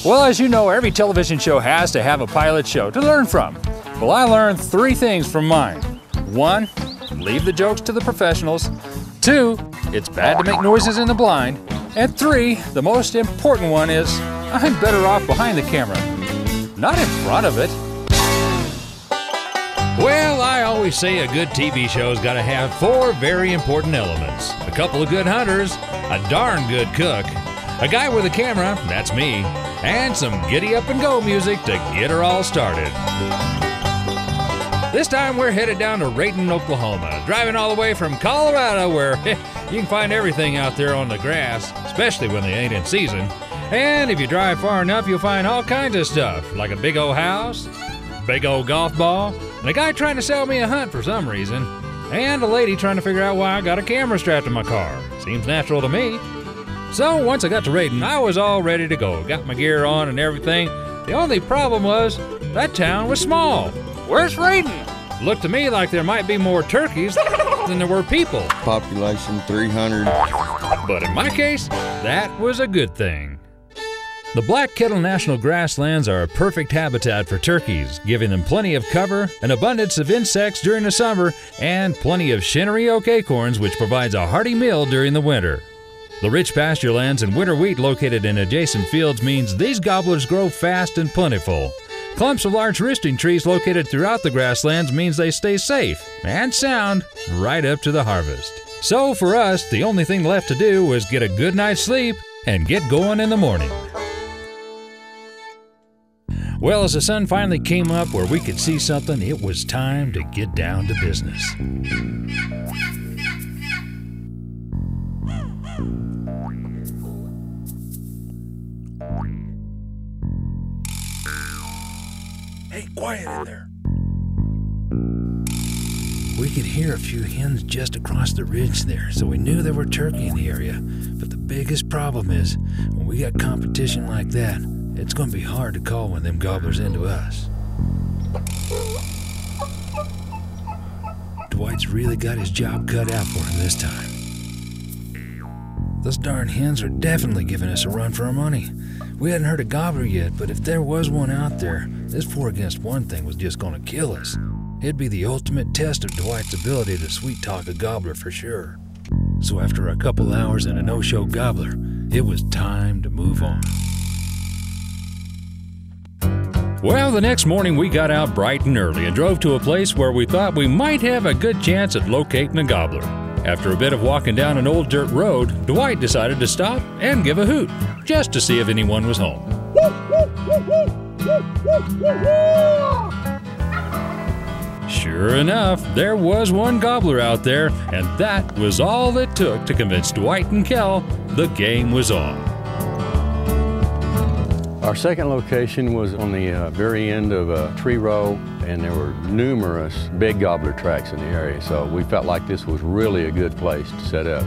Well, as you know, every television show has to have a pilot show to learn from. Well, I learned 3 things from mine. 1, leave the jokes to the professionals. 2, it's bad to make noises in the blind. And 3, the most important one is, I'm better off behind the camera, not in front of it. Well, I always say a good TV show's got to have 4 very important elements. A couple of good hunters, a darn good cook, a guy with a camera, that's me, and some giddy-up-and-go music to get her all started. This time we're headed down to Rayton, Oklahoma, driving all the way from Colorado where you can find everything out there on the grass, especially when they ain't in season. And if you drive far enough, you'll find all kinds of stuff, like a big old house, big old golf ball, and a guy trying to sell me a hunt for some reason, and a lady trying to figure out why I got a camera strapped in my car. Seems natural to me. So once I got to Rayton, I was all ready to go. Got my gear on and everything. The only problem was that town was small. Where's Rayton? Looked to me like there might be more turkeys than there were people. Population 300. But in my case, that was a good thing. The Black Kettle National Grasslands are a perfect habitat for turkeys, giving them plenty of cover, an abundance of insects during the summer, and plenty of shinnery oak acorns, which provides a hearty meal during the winter. The rich pasture lands and winter wheat located in adjacent fields means these gobblers grow fast and plentiful. Clumps of large roosting trees located throughout the grasslands means they stay safe and sound right up to the harvest. So for us, the only thing left to do was get a good night's sleep and get going in the morning. Well, as the sun finally came up where we could see something, it was time to get down to business. Hey, quiet in there. We could hear a few hens just across the ridge there, so we knew there were turkey in the area. But the biggest problem is, when we got competition like that, it's gonna be hard to call one of them gobblers into us. Dwight's really got his job cut out for him this time. Those darn hens are definitely giving us a run for our money. We hadn't heard a gobbler yet, but if there was one out there, this 4 against 1 thing was just gonna kill us. It'd be the ultimate test of Dwight's ability to sweet-talk a gobbler for sure. So after a couple hours and a no-show gobbler, it was time to move on. Well, the next morning we got out bright and early and drove to a place where we thought we might have a good chance at locating a gobbler. After a bit of walking down an old dirt road, Dwight decided to stop and give a hoot, just to see if anyone was home. Sure enough, there was one gobbler out there, and that was all it took to convince Dwight and Kel the game was on. Our second location was on the very end of a tree row, and there were numerous big gobbler tracks in the area, so we felt like this was really a good place to set up.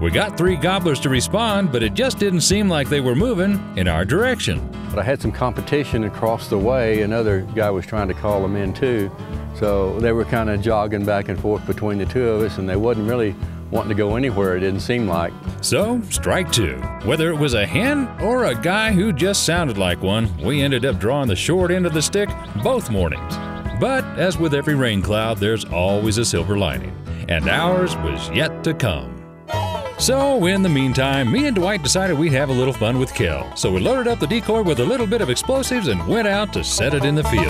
We got 3 gobblers to respond, but it just didn't seem like they were moving in our direction. But I had some competition across the way. Another guy was trying to call them in too. So they were kind of jogging back and forth between the 2 of us, and they wasn't really wanting to go anywhere, it didn't seem like. So, strike 2. Whether it was a hen or a guy who just sounded like one, we ended up drawing the short end of the stick both mornings. But as with every rain cloud, there's always a silver lining, and ours was yet to come. So, in the meantime, me and Dwight decided we'd have a little fun with Kel. So we loaded up the decoy with a little bit of explosives and went out to set it in the field.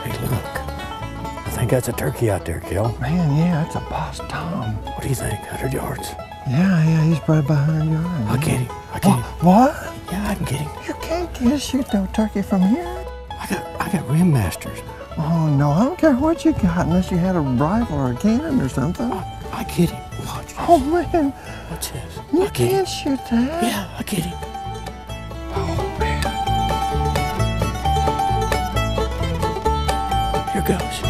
Hey, look. I think that's a turkey out there, Kel. Man, yeah, that's a boss Tom. What do you think? 100 yards? Yeah, he's probably about 100 yards. I'll get him. I get him. What? Yeah, I can get him. You can't shoot no turkey from here. I got rim masters. Oh, no, I don't care what you got unless you had a rifle or a cannon or something. I get him. Watch. Oh, man. What's this? You can't shoot that. Yeah, I get him. Oh, man. Here goes.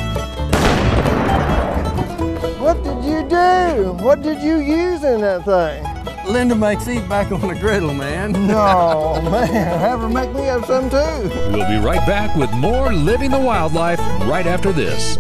What did you do? What did you use in that thing? Linda makes these back on the griddle, man. No, man, have her make me have some too. We'll be right back with more Living the Wildlife right after this.